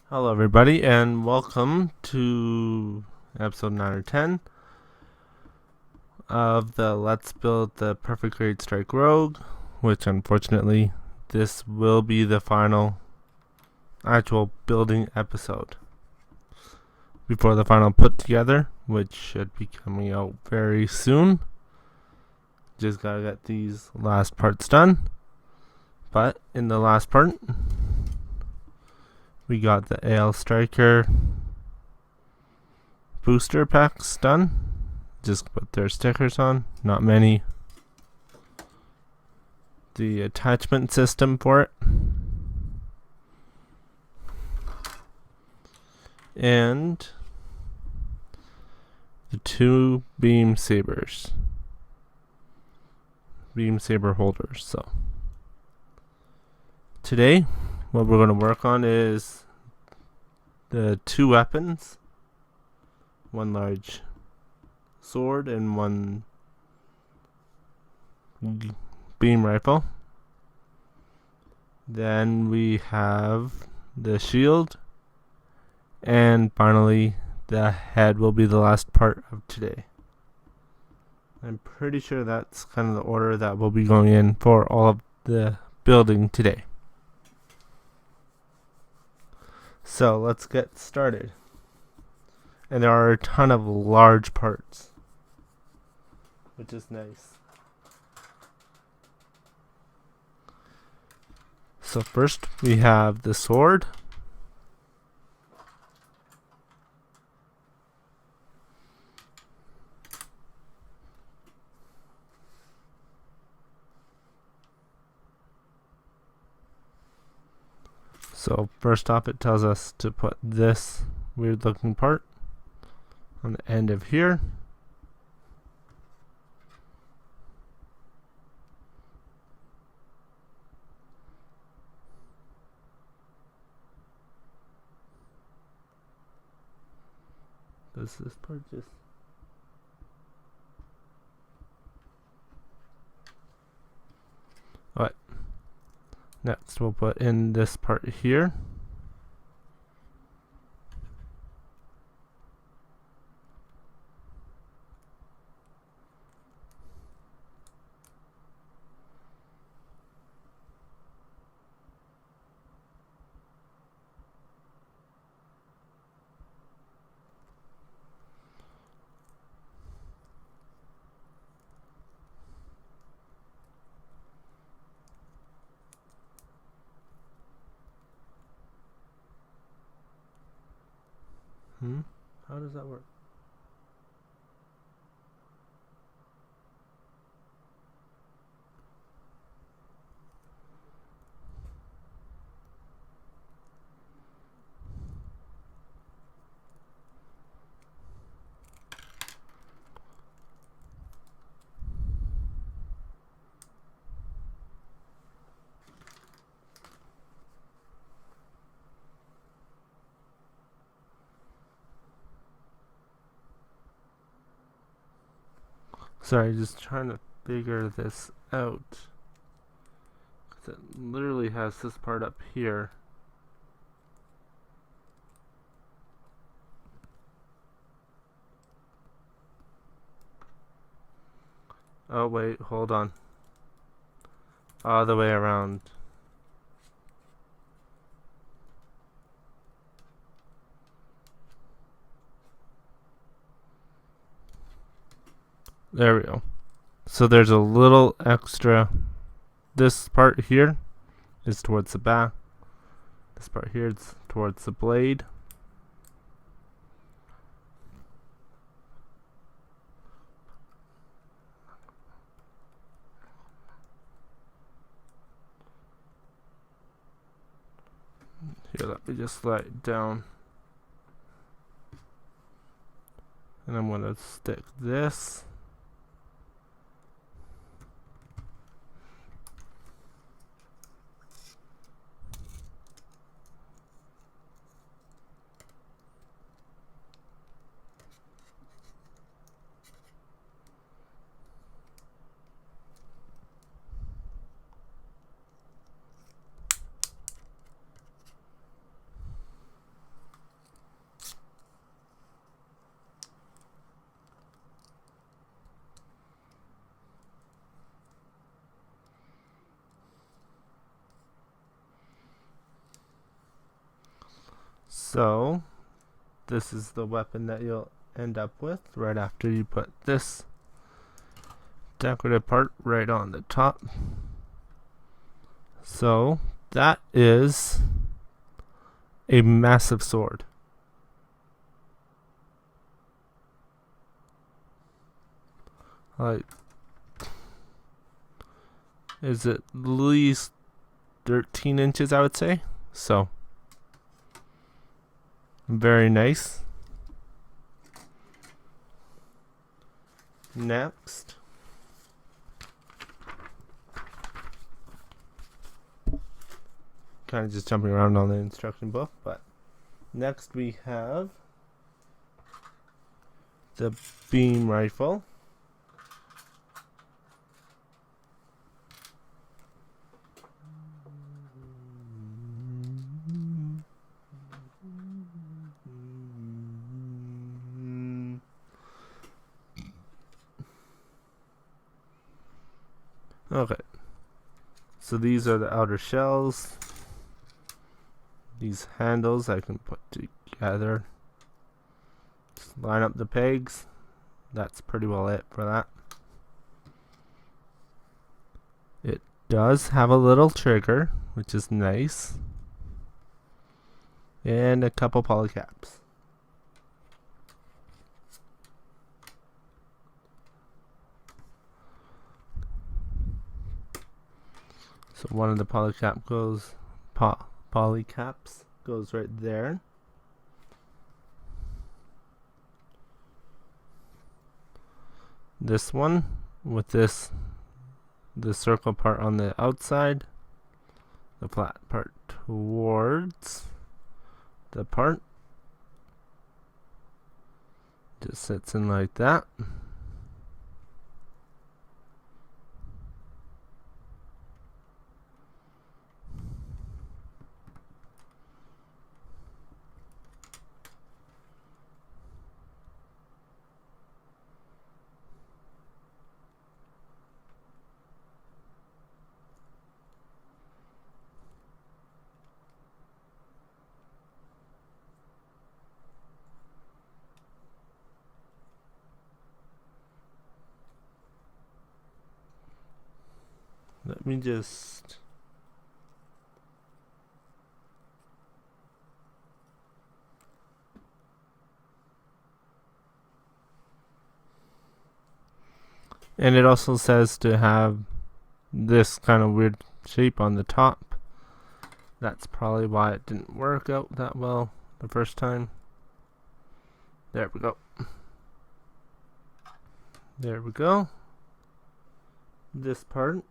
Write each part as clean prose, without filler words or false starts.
Hello, everybody, and welcome to episode 9 or 10 of the Let's Build the Perfect Grade Strike Rogue, which unfortunately this will be the final actual building episode before the final put together, which should be coming out very soon. Just gotta get these last parts done. But in the last part, we got the AL Striker booster packs done. Just put their stickers on, not many. The attachment system for it, and the two beam saber holders. So today what we're going to work on is the two weapons, one large sword and one beam rifle. Then we have the shield, and finally the head will be the last part of today. I'm pretty sure that's kind of the order that we'll be going in for all of the building today. So let's get started. And there are a ton of large parts, which is nice. So first we have the sword. So first off, it tells us to put this weird looking part on the end of here. Does this part just... Alright. Next we'll put in this part here. How does that work? Sorry, just trying to figure this out. 'Cause it literally has this part up here. Oh wait, hold on. All the way around. There we go. So there's a little extra. This part here is towards the back. This part here is towards the blade. Here, let me just slide it down. And I'm going to stick this. So this is the weapon that you'll end up with right after you put this decorative part right on the top. So that is a massive sword. Like, is at least 13 inches, I would say. So very nice. Next, kind of just jumping around on the instruction book, but next we have the beam rifle. Okay, so these are the outer shells. These handles I can put together. Just line up the pegs. That's pretty well it for that. It does have a little trigger, which is nice. And a couple polycaps. So one of the polycaps goes right there. This one with the circle part on the outside, the flat part towards the part, just sits in like that. Let me just and it also says to have this kind of weird shape on the top. That's probably why it didn't work out that well the first time. There we go. There we go. This part.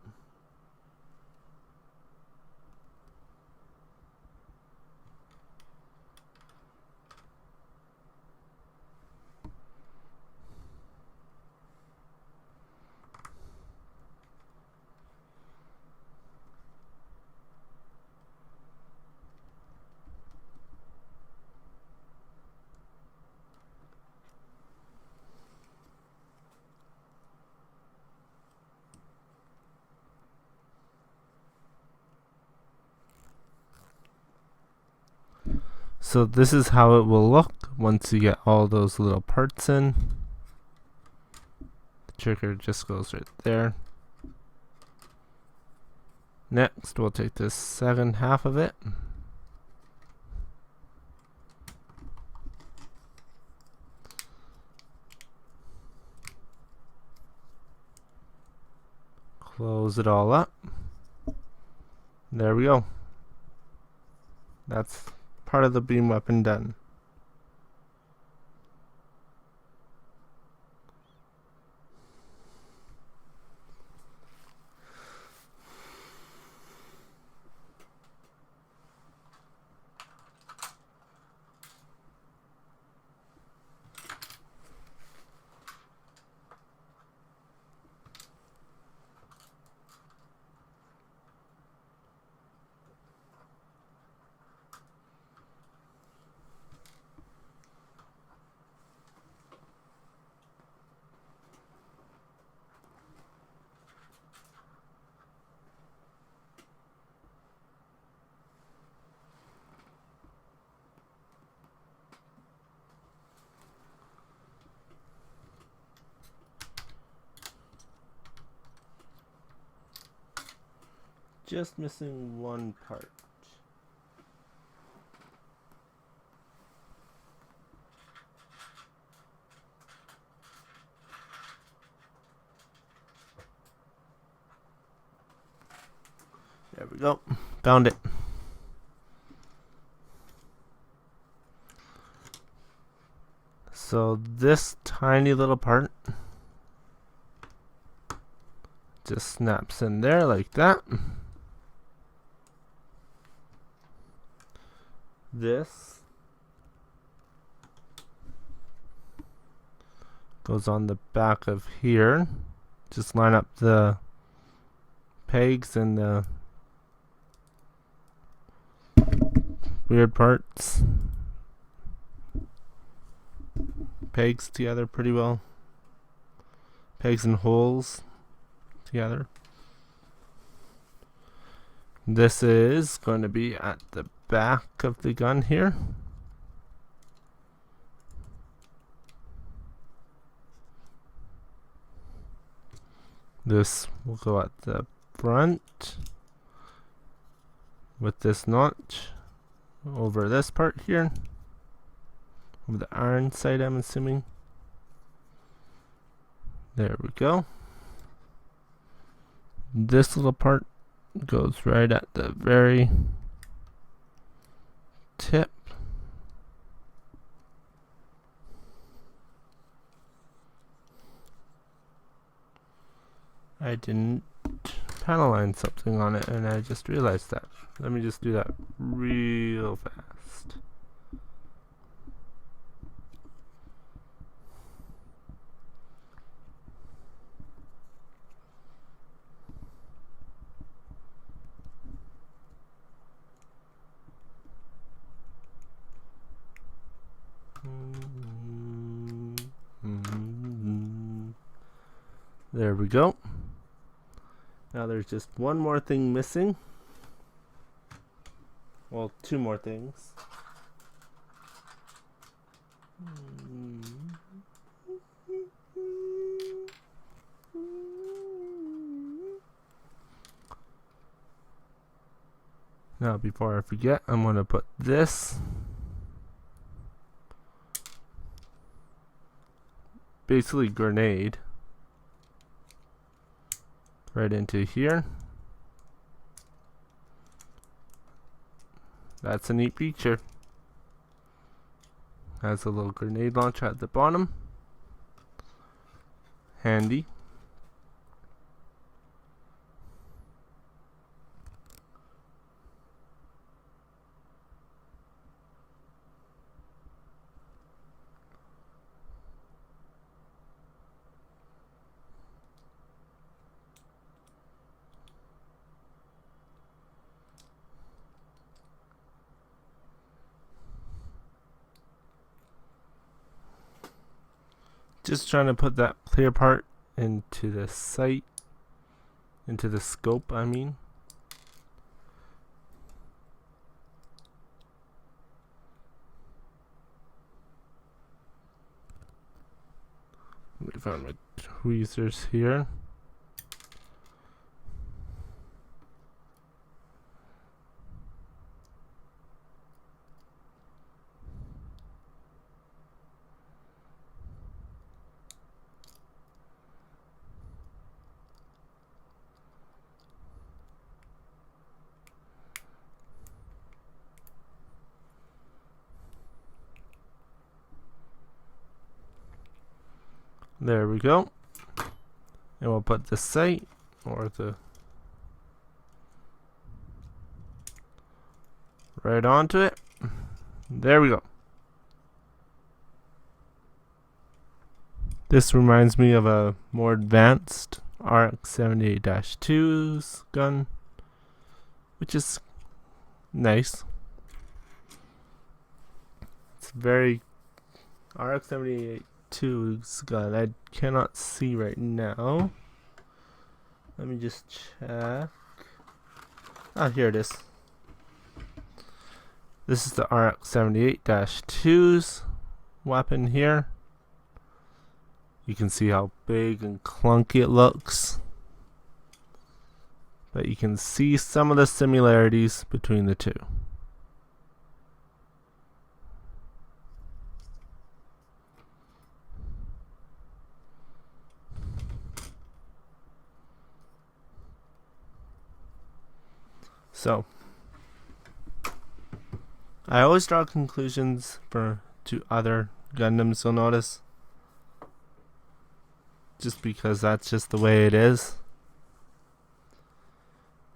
So this is how it will look once you get all those little parts in. The trigger just goes right there. Next, we'll take this second half of it. Close it all up. There we go. That's part of the beam weapon done. just missing one part. There we go. Found it. So this tiny little part just snaps in there like that. This goes on the back of here. Just line up the pegs and the weird parts. Pegs together pretty well. Pegs and holes together. This is going to be at the back of the gun here. This will go at the front with this notch over this part here, over the iron side, I'm assuming. There we go. This little part goes right at the very tip. I didn't panel line something on it and I just realized that. Let me just do that real fast. There we go. Now there's just one more thing missing. Well, two more things. Now before I forget, I'm going to put this basically grenade right into here. That's a neat feature. Has a little grenade launcher at the bottom. Handy. Just trying to put that clear part into the sight, into the scope, I mean. Let me find my tweezers here. There we go. And we'll put the sight or the right onto it. There we go. This reminds me of a more advanced RX-78-2's gun, which is nice. It's very RX-78-2's gun. I cannot see right now. Let me just check. Ah, here it is. This is the RX-78-2's weapon here. You can see how big and clunky it looks. but you can see some of the similarities between the two. So, I always draw conclusions to other Gundams, you'll notice. Just because that's just the way it is.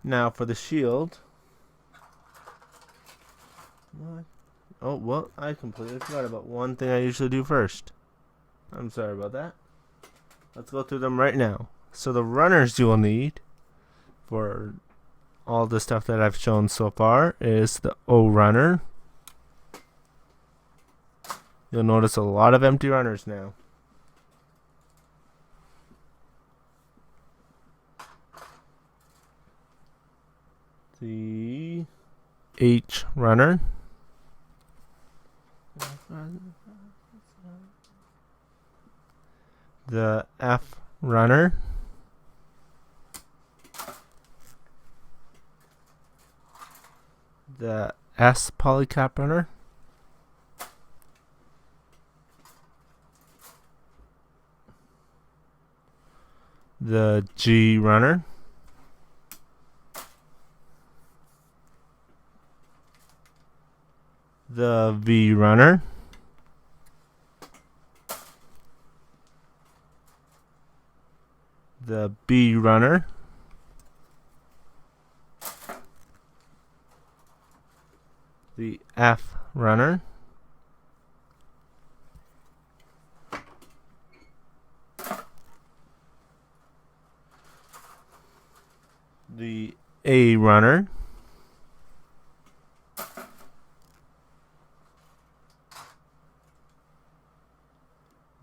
Now for the shield. What? Oh, well, I completely forgot about one thing I usually do first. I'm sorry about that. Let's go through them right now. So the runners you will need for all the stuff that I've shown so far is the O runner. You'll notice a lot of empty runners now. The H runner. The F runner. The S polycap runner. The G runner. The V runner. The B runner. The F runner. The A runner.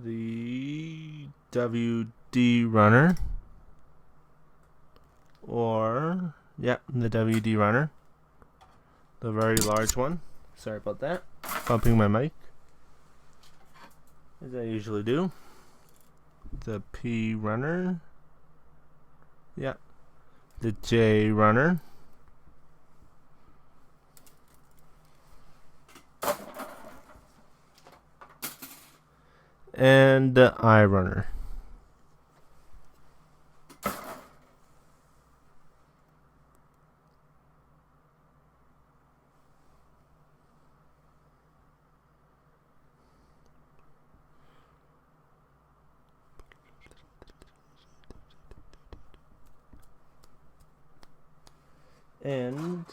The WD runner. Or, yep, the WD runner. The very large one. Sorry about that. Bumping my mic, as I usually do. The P runner. Yep. The J runner. And the I runner. And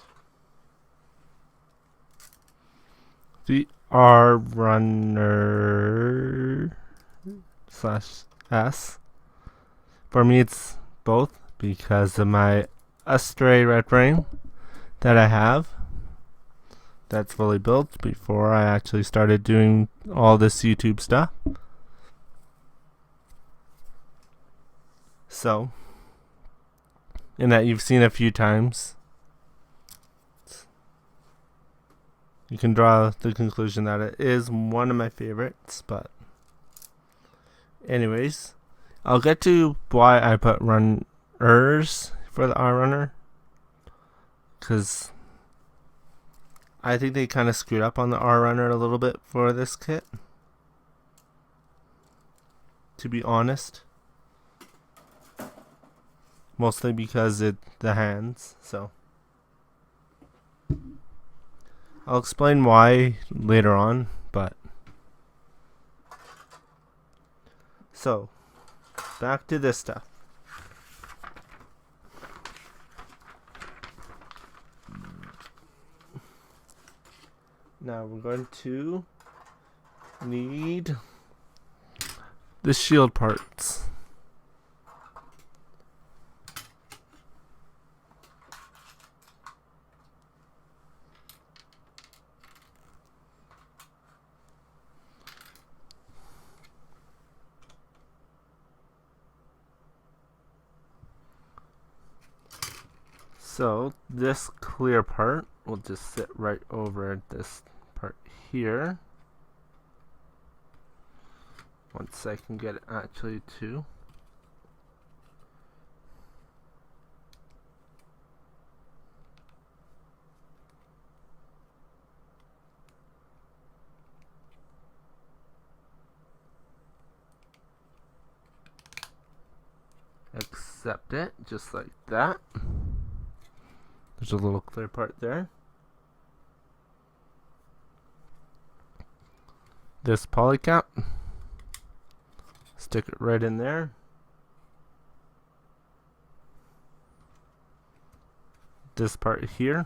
the R runner /S. For me, it's both because of my Astray red frame that I have. That's fully built before I actually started doing all this YouTube stuff. So, and that you've seen a few times, you can draw the conclusion that it is one of my favorites. But anyways, I'll get to why I put runners for the R runner, because I think they kind of screwed up on the R runner a little bit for this kit, to be honest. Mostly because the hands, so I'll explain why later on, but so back to this stuff. Now we're going to need the shield parts. So this clear part will just sit right over this part here. Once I can get it actually to. accept it just like that. There's a little clear part there. This poly cap, stick it right in there. This part here,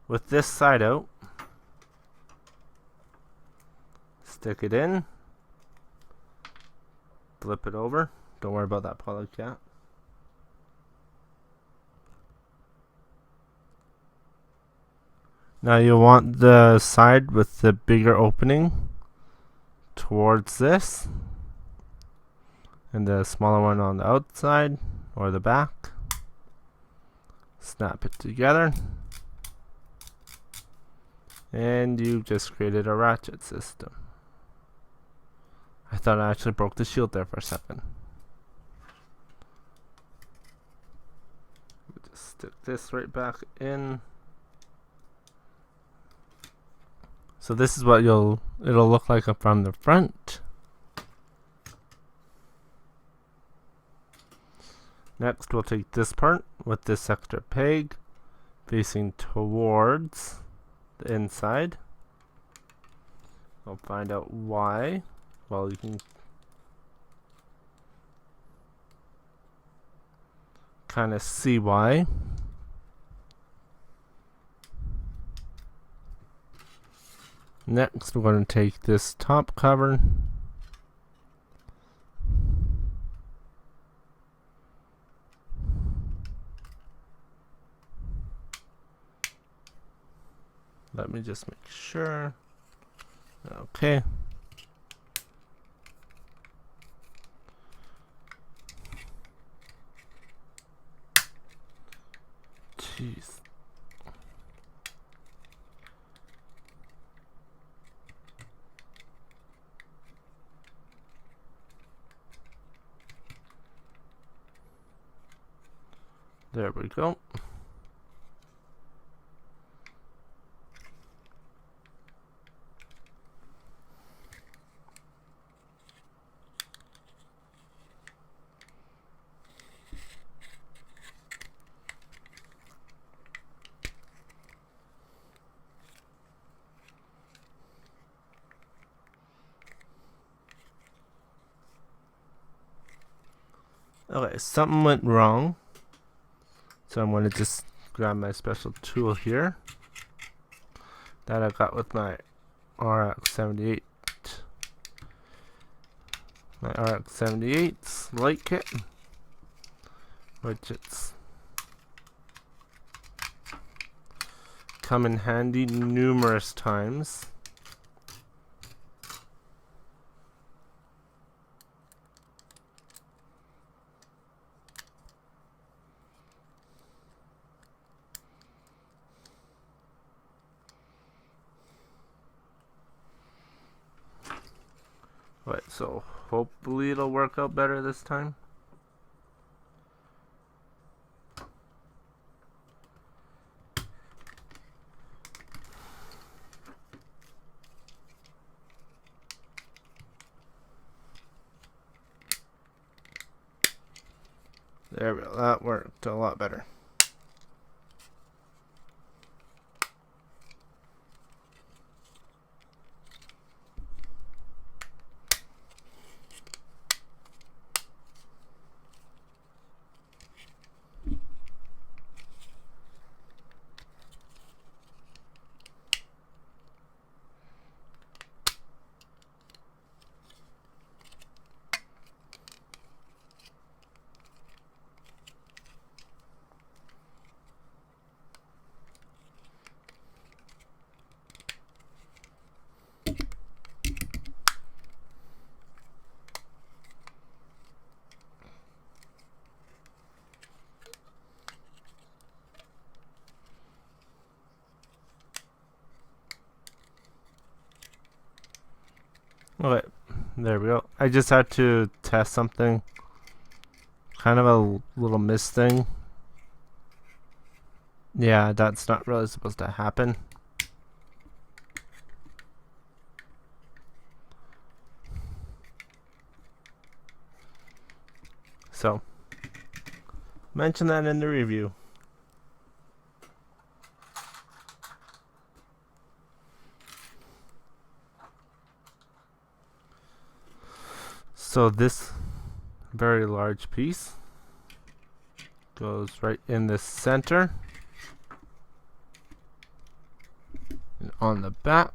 with this side out, stick it in, flip it over. Don't worry about that poly cap. Now you want the side with the bigger opening towards this, and the smaller one on the outside or the back. Snap it together, and you just created a ratchet system. I thought I actually broke the shield there for a second. Just stick this right back in. So this is what it'll look like from the front. Next, we'll take this part with this extra peg facing towards the inside. We'll find out why. Well, you can kind of see why. Next, we're going to take this top cover, let me just make sure. Okay. Jeez. There we go. Okay, something went wrong. So I'm going to just grab my special tool here that I got with my RX-78. My RX-78's light kit, which it's come in handy numerous times. Right, so hopefully it'll work out better this time. There we go, that worked a lot better. Okay, there we go. I just had to test something. Kind of a little miss thing. Yeah, that's not really supposed to happen. So, mention that in the review. So this very large piece goes right in the center. And on the back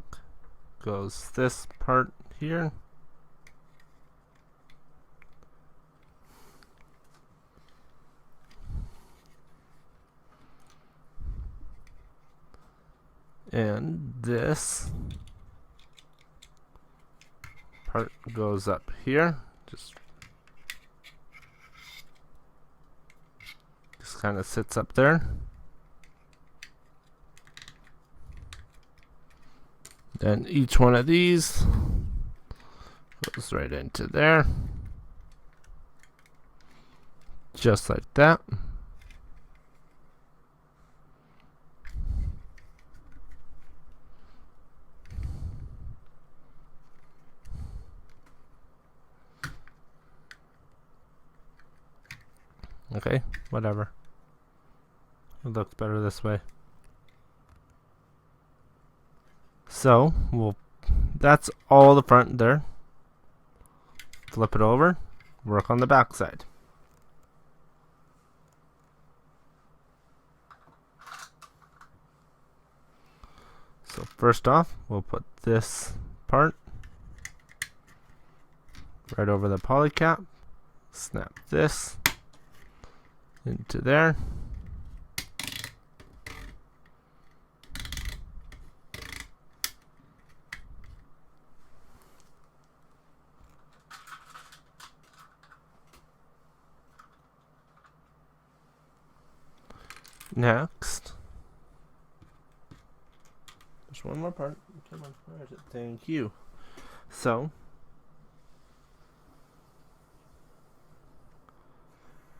goes this part here. And this part goes up here. Just kind of sits up there. Then each one of these goes right into there. Just like that. Okay, whatever. It looks better this way. So, that's all the front there. Flip it over, work on the back side. So first off, we'll put this part right over the poly cap. Snap this into there. Next, there's one more part. Come on, where is it? Thank you. So,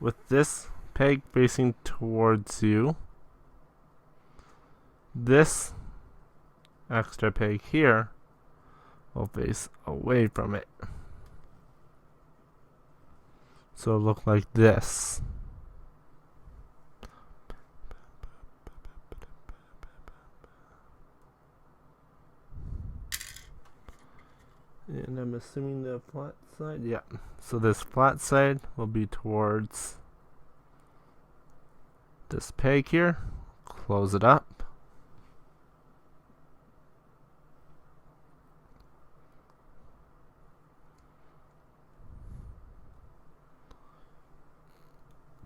with this peg facing towards you, this extra peg here will face away from it. So it'll look like this. And I'm assuming the flat side, yeah. So this flat side will be towards this peg here. Close it up.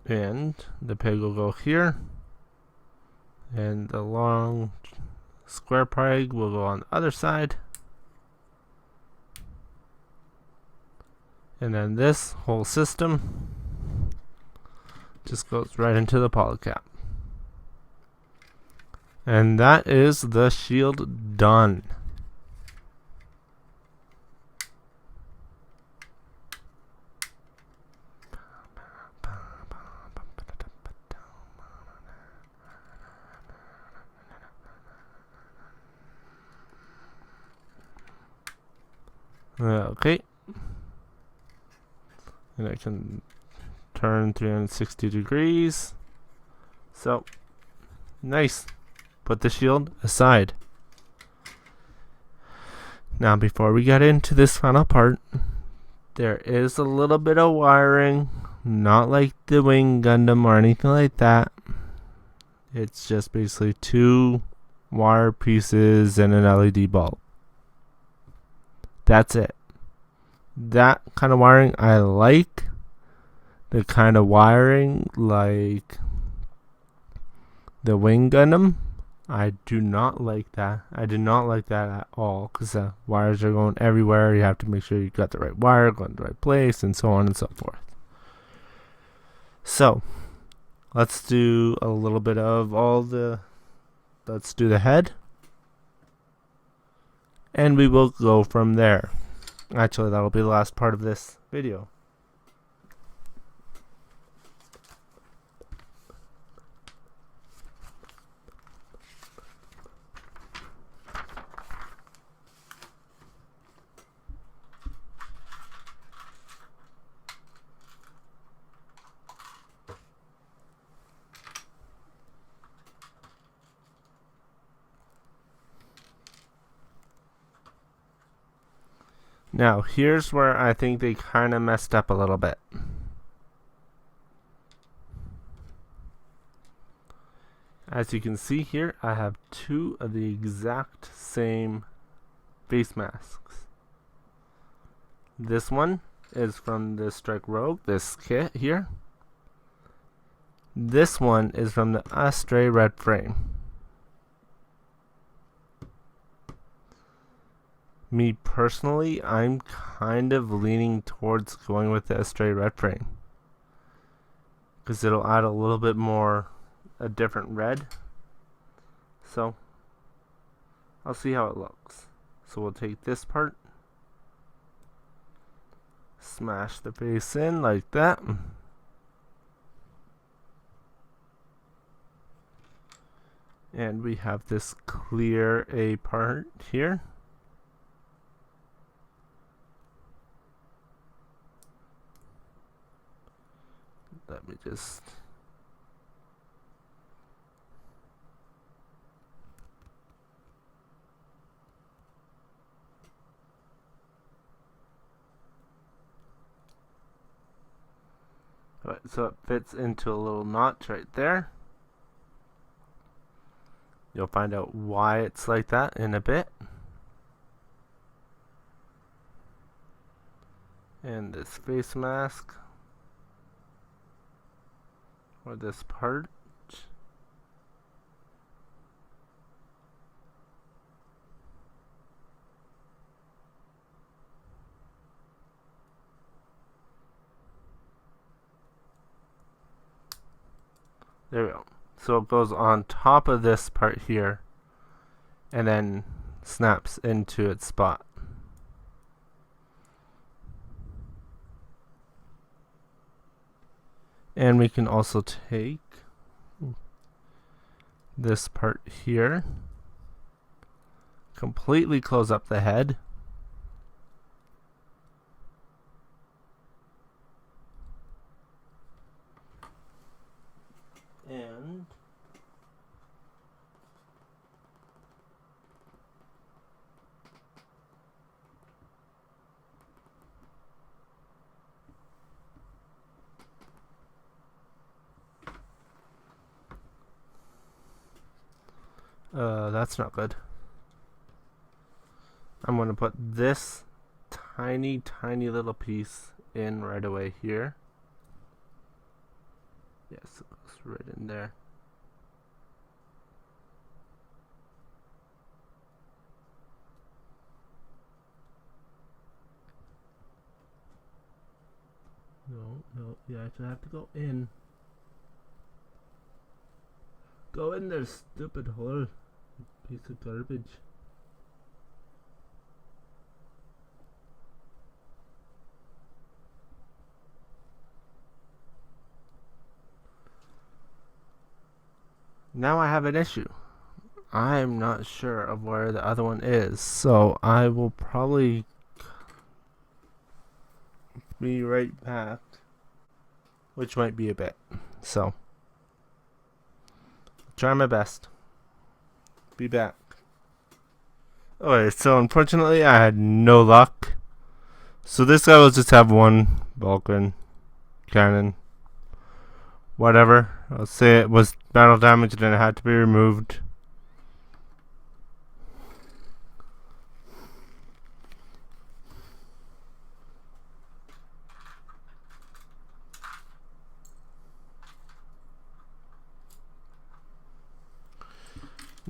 And the peg will go here. And the long square peg will go on the other side. And then this whole system just goes right into the poly cap. And that is the shield done. Okay. And I can turn 360 degrees. So, nice. Put the shield aside. Now, before we get into this final part, there is a little bit of wiring. Not like the Wing Gundam or anything like that. It's just basically 2 wire pieces and an LED bulb. That's it. That kind of wiring I like. The kind of wiring like the Wing Gundam, I do not like that. I do not like that at all, because the wires are going everywhere. You have to make sure you got the right wire going to the right place, and so on and so forth. So let's do a little bit of let's do the head, and we will go from there. Actually, that'll be the last part of this video. Now, here's where I think they kind of messed up a little bit. As you can see here, I have two of the exact same face masks. This one is from the Strike Rouge, this kit here. This one is from the Astray Red frame. Me personally, I'm kind of leaning towards going with the Astray Red frame, because it'll add a little bit more, a different red. So, I'll see how it looks. So we'll take this part, smash the face in like that. And we have this clear A part here. Let me just... Right, so it fits into a little notch right there. You'll find out why it's like that in a bit. And this face mask, or this part, there we go. So it goes on top of this part here and then snaps into its spot. And we can also take this part here, completely close up the head, and that's not good. I'm going to put this tiny little piece in right away here. Yes, it goes right in there. No, you actually have to go in. Go in there, stupid hole. Piece of garbage. Now I have an issue. I'm not sure of where the other one is, so I will probably be right back, which might be a bit. So, try my best. Be back. Okay, so unfortunately I had no luck. So this guy will just have one Vulcan cannon. Whatever. I'll say it was battle damaged and it had to be removed.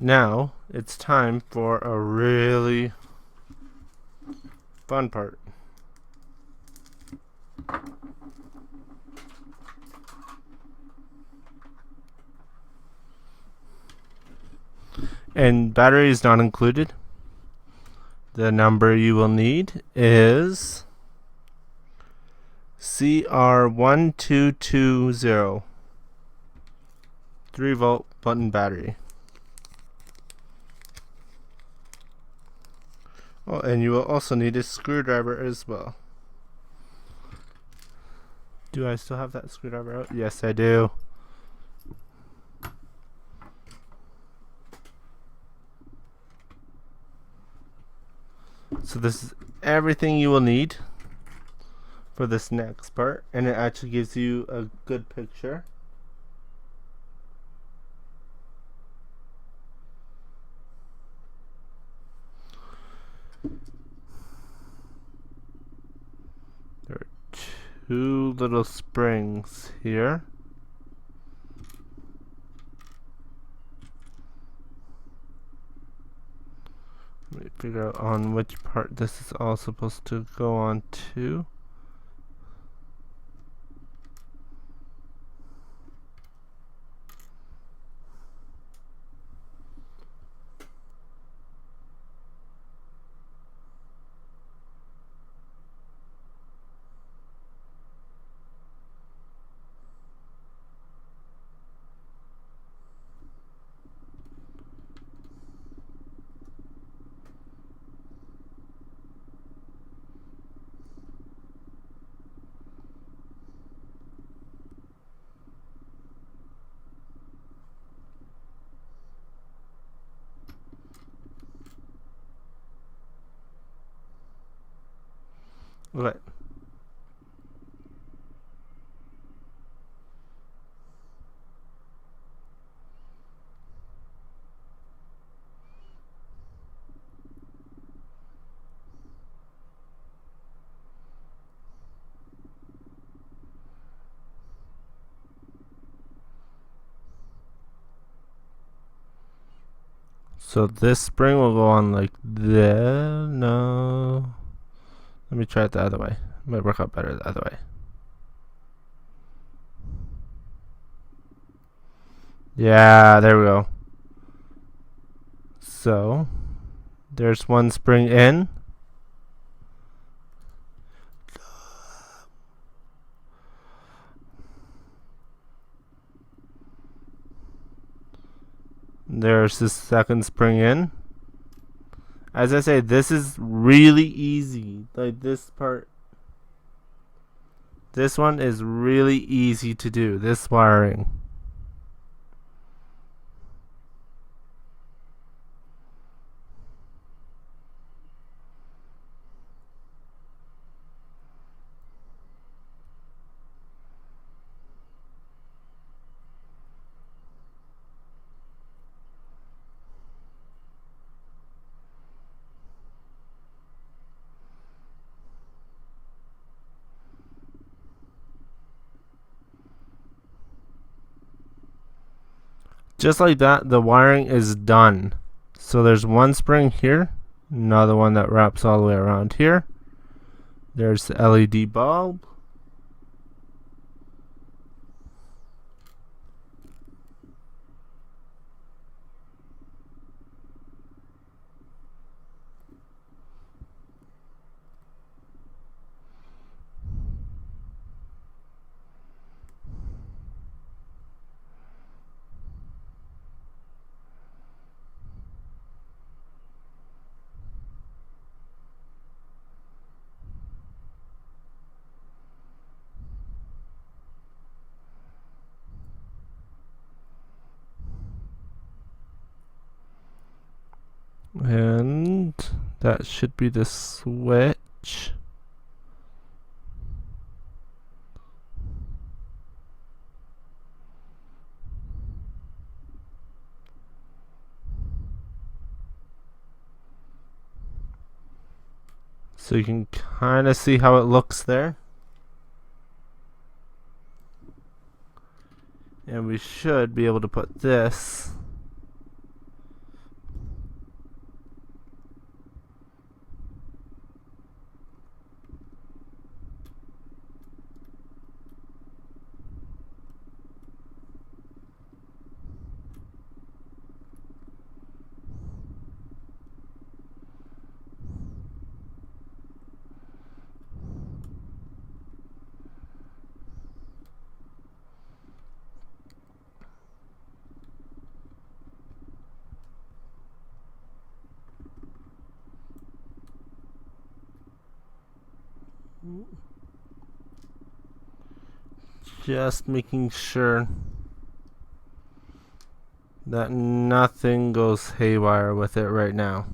Now it's time for a really fun part. And battery is not included. The number you will need is CR1220, 3-volt button battery. Oh, and you will also need a screwdriver as well. Do I still have that screwdriver out? Yes, I do. So this is everything you will need for this next part, and it actually gives you a good picture. There are two little springs here. Let me figure out on which part this is all supposed to go on to. Okay. So this spring will go on like there. No. Let me try it the other way. It might work out better the other way. Yeah, there we go. So there's one spring in. There's the second spring in. As I say, this is really easy. Like this part. This one is really easy to do. This wiring. Just like that, the wiring is done. So there's one spring here, another one that wraps all the way around here. There's the LED bulb. And that should be the switch. So you can kind of see how it looks there. And we should be able to put this just making sure that nothing goes haywire with it right now.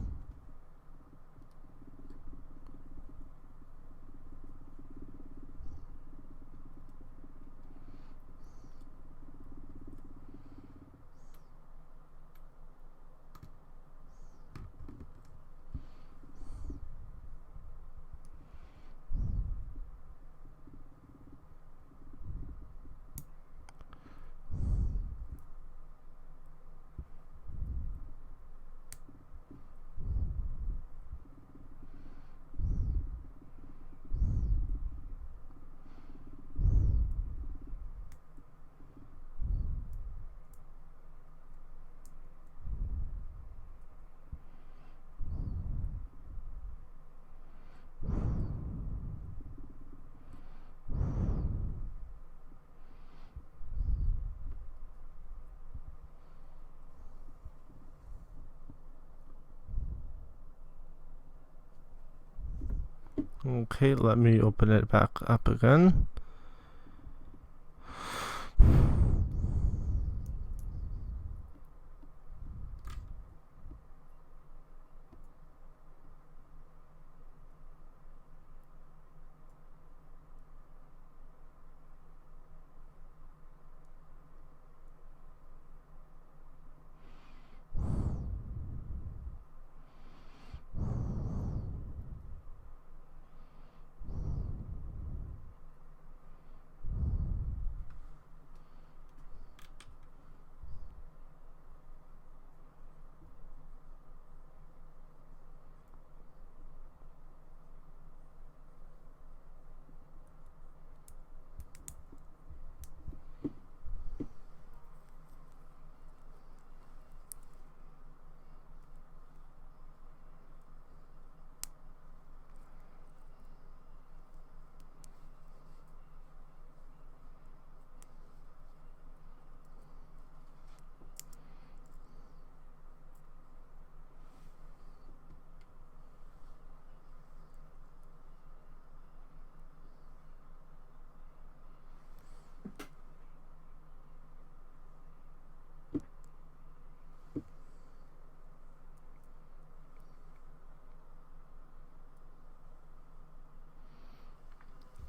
Okay, let me open it back up again.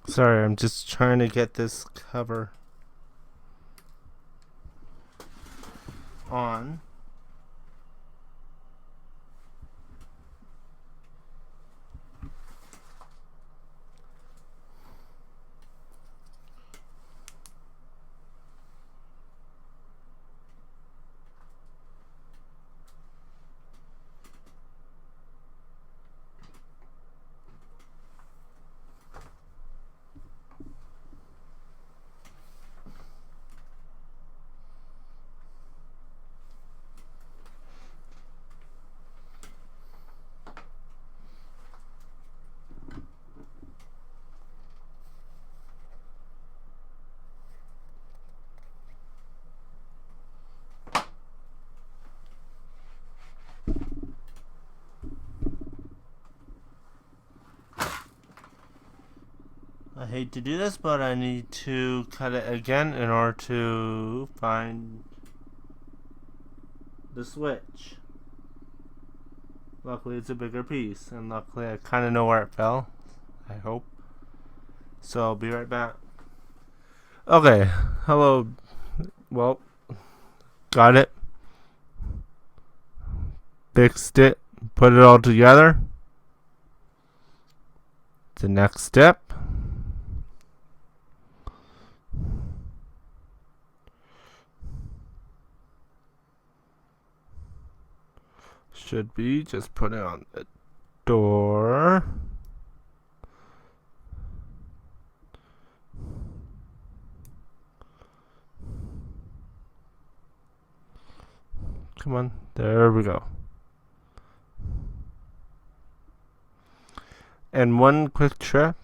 Sorry, I'm just trying to get this cover on. I hate to do this, but I need to cut it again in order to find the switch. Luckily it's a bigger piece, and luckily I kind of know where it fell, I hope. So I'll be right back. Okay, hello. Well, got it. Fixed it. Put it all together. The next step. Should be just put it on the door. Come on, there we go. And one quick trick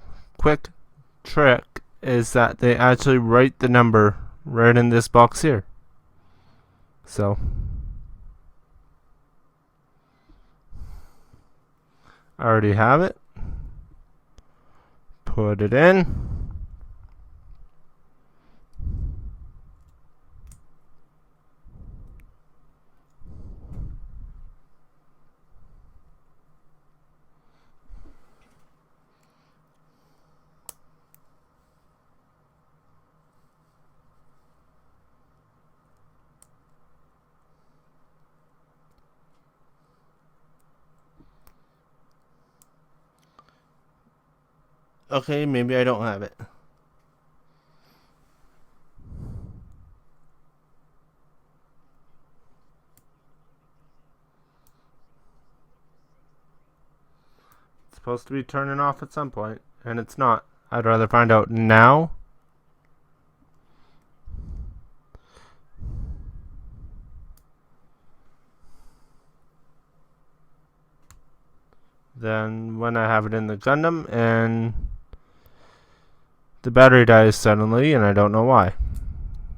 is that they actually write the number right in this box here. So I already have it. Put it in. Okay, maybe I don't have it. It's supposed to be turning off at some point, and it's not. I'd rather find out now. Than when I have it in the Gundam and the battery dies suddenly and I don't know why.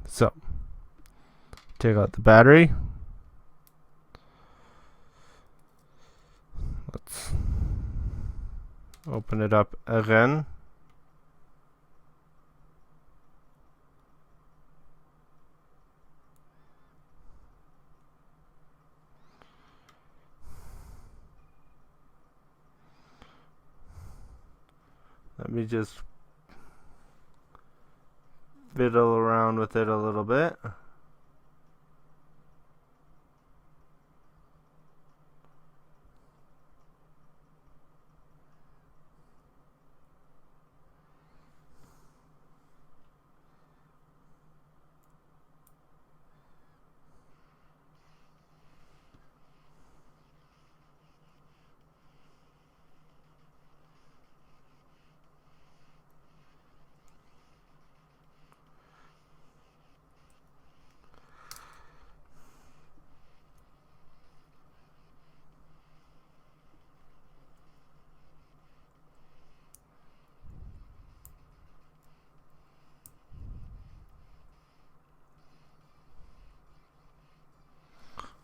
So, take out the battery. Let's Open it up again. Let me just fiddle around with it a little bit.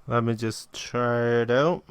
Let me just try it out.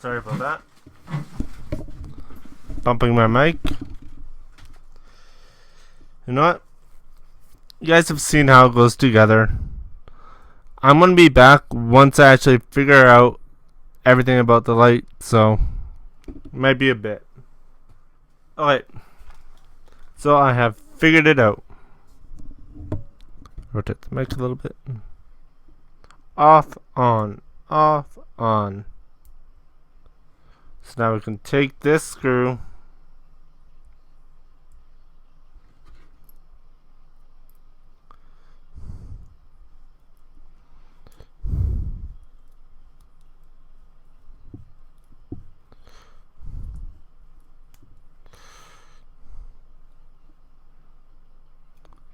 Sorry about that. Bumping my mic. You know what? You guys have seen how it goes together. I'm going to be back once I actually figure out everything about the light, so it might be a bit. Alright. So I have figured it out. Rotate the mic a little bit. Off, on, off, on. So now we can take this screw,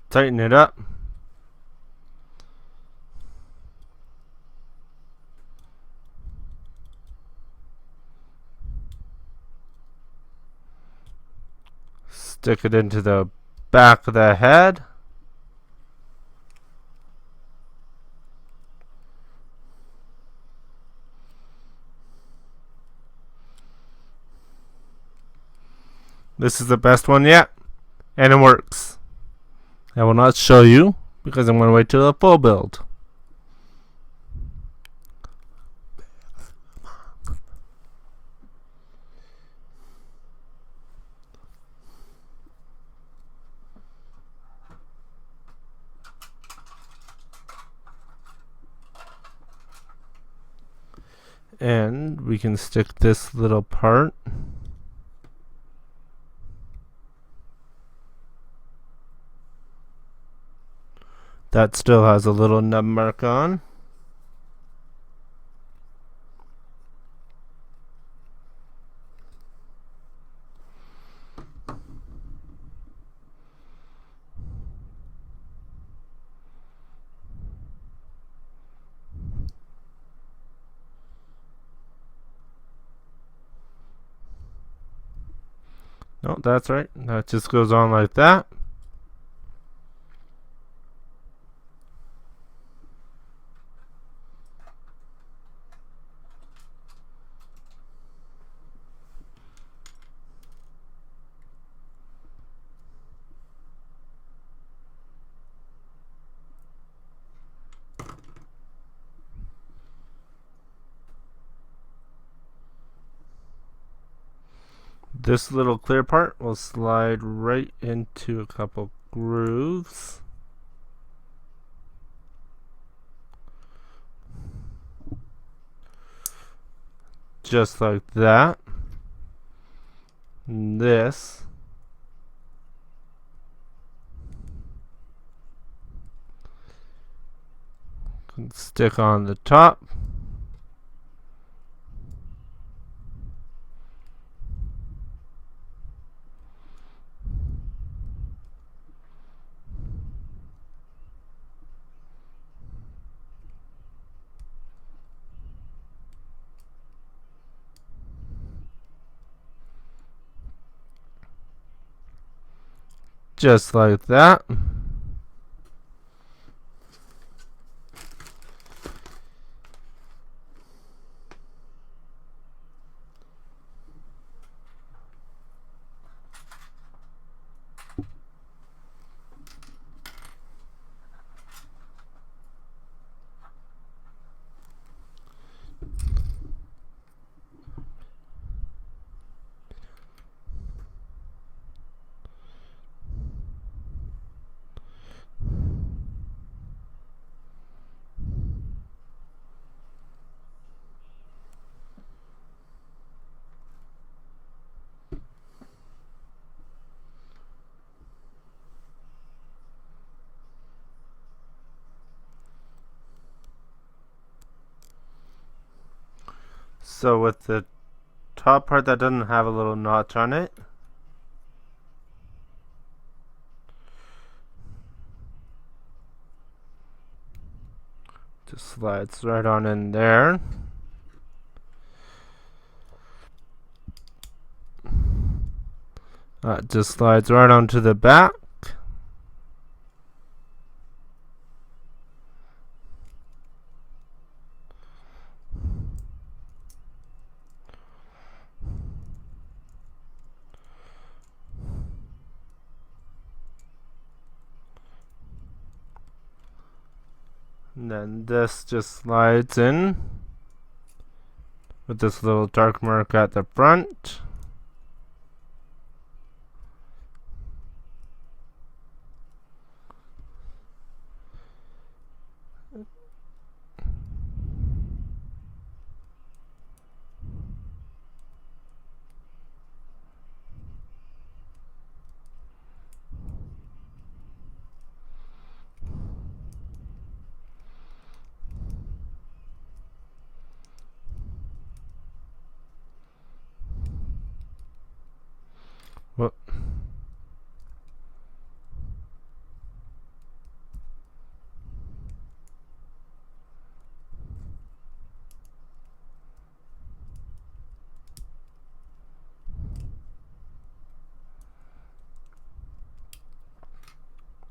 tighten it up. Stick it into the back of the head. This is the best one yet, and it works. I will not show you because I'm going to wait till the full build. And we can stick this little part. That still has a little nub mark on. No, that's right. That just goes on like that. This little clear part will slide right into a couple grooves. just like that. This can stick on the top. Just like that. So with the top part that doesn't have a little notch on it, just slides right on in there. Just slides right onto the back. And then this just slides in with this little dark mark at the front. What?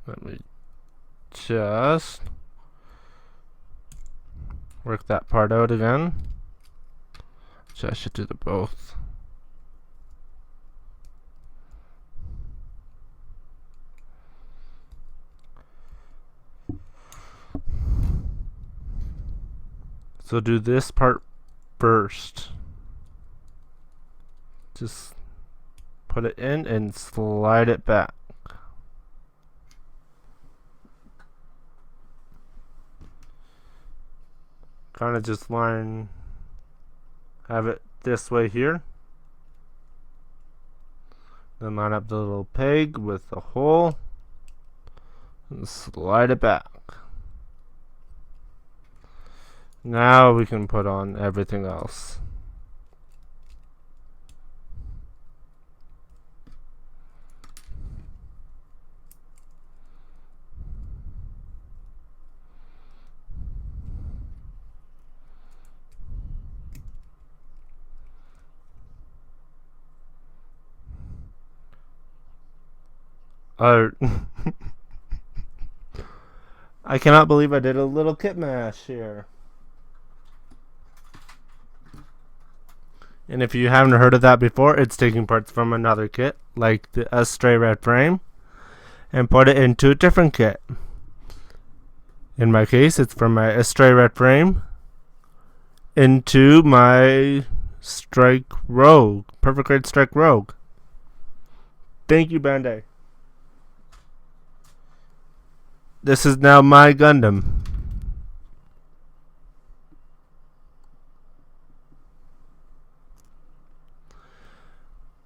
Let me just work that part out again. So I should do the both. So do this part first. Just put it in and slide it back. Kind of just have it this way here. Then line up the little peg with the hole and slide it back. Now we can put on everything else. I cannot believe I did a little kit mash here. And if you haven't heard of that before, it's taking parts from another kit, like a stray red frame, and put it into a different kit. In my case, it's from my stray red frame into my Strike Rogue, Perfect Grade Strike Rogue. Thank you, Bandai. This is now my Gundam. .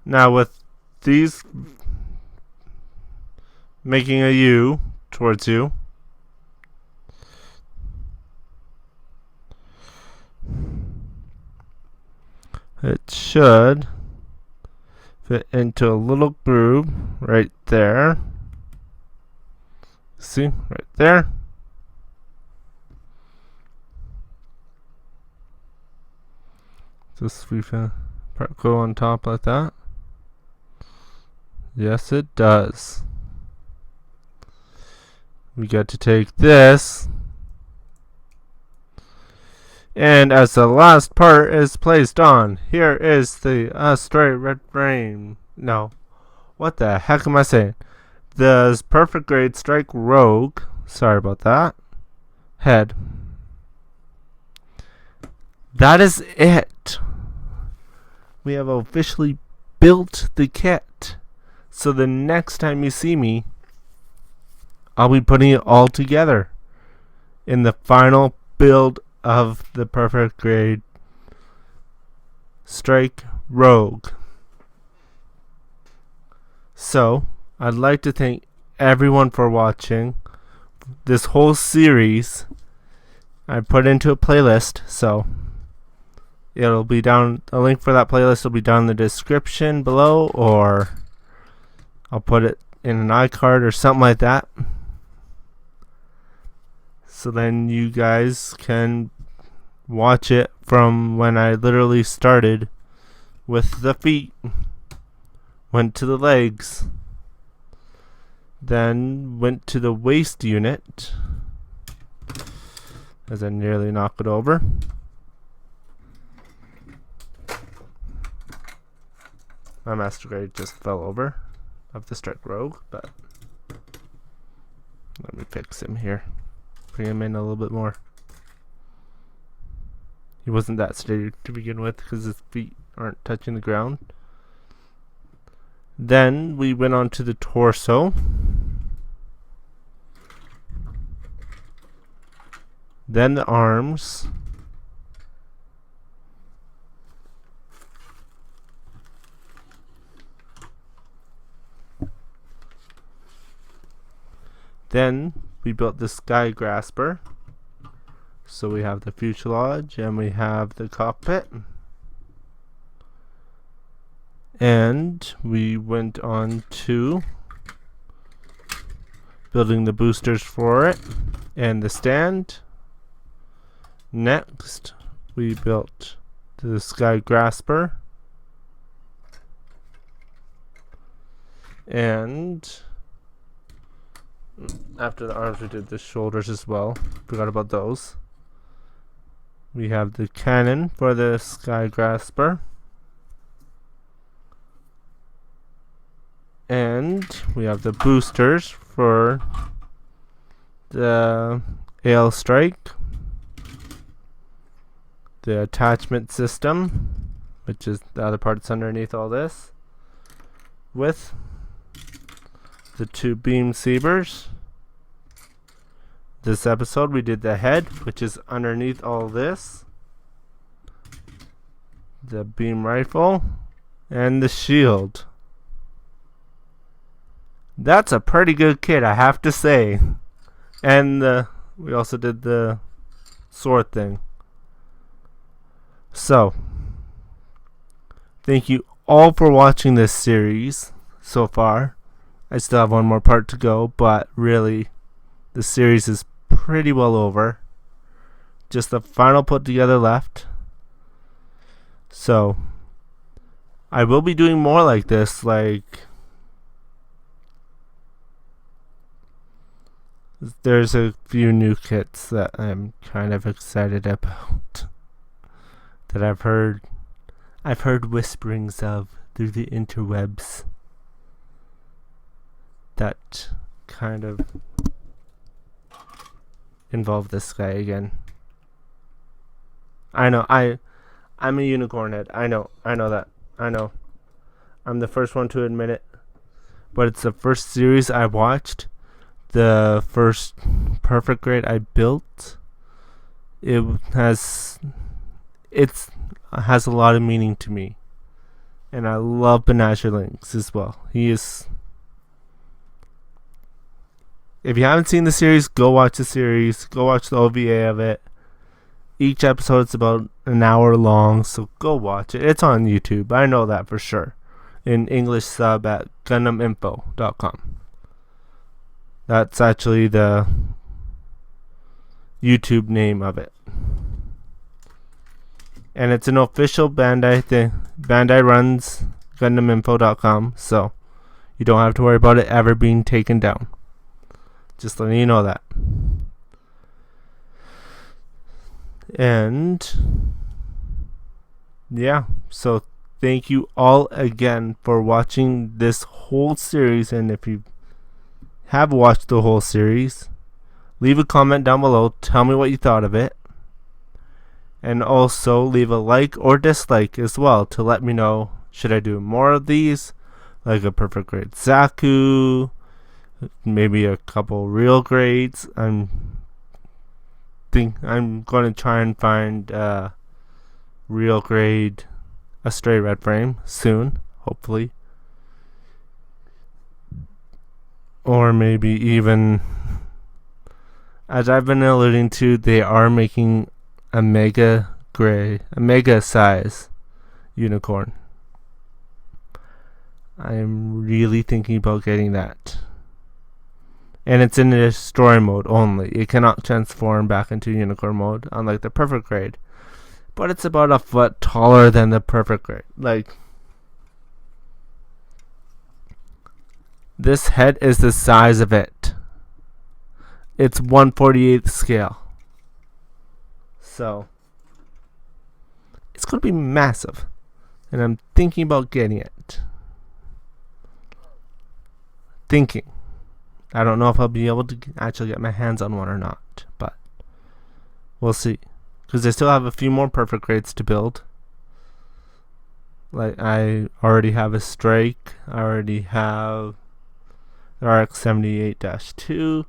Now with these making a U towards you, it should fit into a little groove right there. See, right there. Just we part go on top like that. Yes, it does. We get to take this, and as the last part is placed on, here is the straight red frame. No, what the heck am I saying? The perfect grade Strike Rogue. Sorry about that. Head. That is it. We have officially built the kit. So the next time you see me, I'll be putting it all together in the final build of the perfect grade Strike Rogue. So, I'd like to thank everyone for watching this whole series. I put into a playlist, so it'll be down. A link for that playlist will be down in the description below, or I'll put it in an iCard or something like that. So then you guys can watch it from when I literally started with the feet, went to the legs, then went to the waist unit, as I nearly knock it over. My master grade just fell over of the Strike Rogue, but let me fix him here. Bring him in a little bit more. He wasn't that steady to begin with because his feet aren't touching the ground. Then we went on to the torso. Then the arms. Then we built the Sky Grasper. So we have the fuselage and we have the cockpit. And we went on to building the boosters for it and the stand. Next, we built the Sky Grasper. And after the arms, we did the shoulders as well. Forgot about those. We have the cannon for the Sky Grasper. And we have the boosters for the AL Strike. The attachment system, which is the other parts underneath all this, with the two beam sabers. This episode we did the head, which is underneath all this, the beam rifle, and the shield. That's a pretty good kit, I have to say. And we also did the sword thing. So, thank you all for watching this series so far. I still have one more part to go, but really, the series is pretty well over. Just the final put together left. So, I will be doing more like this, there's a few new kits that I'm kind of excited about that I've heard whisperings of through the interwebs that kind of involve this guy again. I know, I'm a unicorn head. I know that. I know. I'm the first one to admit it. But it's the first series I watched. The first perfect grade I built. It has a lot of meaning to me. And I love Banasher Links as well. He is... If you haven't seen the series, go watch the series. Go watch the OVA of it. Each episode's about an hour long, so go watch it. It's on YouTube. I know that for sure. In English sub at GundamInfo.com. That's actually the YouTube name of it. And it's an official Bandai thing. Bandai runs GundamInfo.com, so you don't have to worry about it ever being taken down. Just letting you know that. And yeah, so thank you all again for watching this whole series. And if you have watched the whole series, leave a comment down below. Tell me what you thought of it. And also leave a like or dislike as well to let me know, should I do more of these? Like a perfect grade Zaku, maybe a couple real grades. I'm going to try and find real grade a stray red frame soon, hopefully. Or maybe even, as I've been alluding to, they are making a mega size unicorn. I'm really thinking about getting that. And it's in the story mode only. It cannot transform back into unicorn mode, unlike the perfect grade. But it's about a foot taller than the perfect grade. Like, this head is the size of it. It's 1/48 scale. So, it's going to be massive. And I'm thinking about getting it. I don't know if I'll be able to actually get my hands on one or not, but we'll see. Because I still have a few more perfect grades to build. Like, I already have a Strike. I already have the RX-78-2.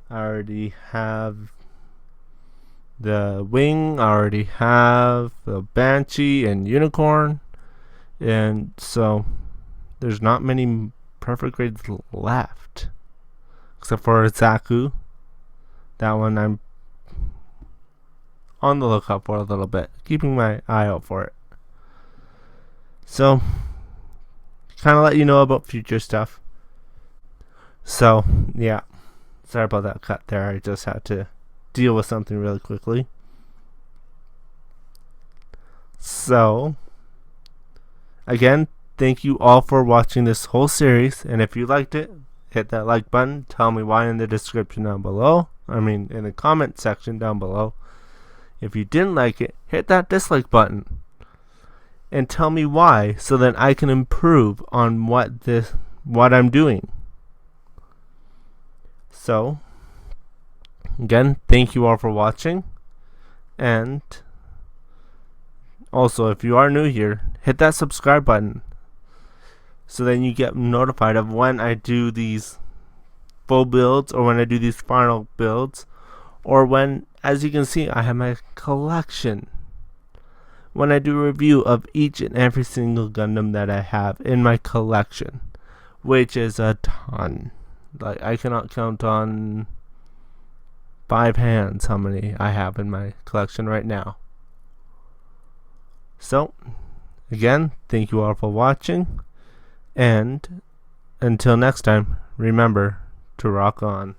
I already have the Wing. I already have the Banshee and Unicorn. And so, there's not many perfect grades left. Except for Zaku. That one I'm on the lookout for a little bit. Keeping my eye out for it. So, kind of let you know about future stuff. So, yeah. Sorry about that cut there. I just had to deal with something really quickly. So, again, thank you all for watching this whole series. And if you liked it, hit that like button. Tell me why in the description down below. In the comment section down below. If you didn't like it, hit that dislike button. And tell me why, so that I can improve on what I'm doing. So, again, thank you all for watching. And also, if you are new here, hit that subscribe button. So then you get notified of when I do these full builds, or when I do these final builds, or when, as you can see, I have my collection. When I do a review of each and every single Gundam that I have in my collection, which is a ton. Like, I cannot count on 5 hands how many I have in my collection right now. So, again, thank you all for watching. And until next time, remember to rock on.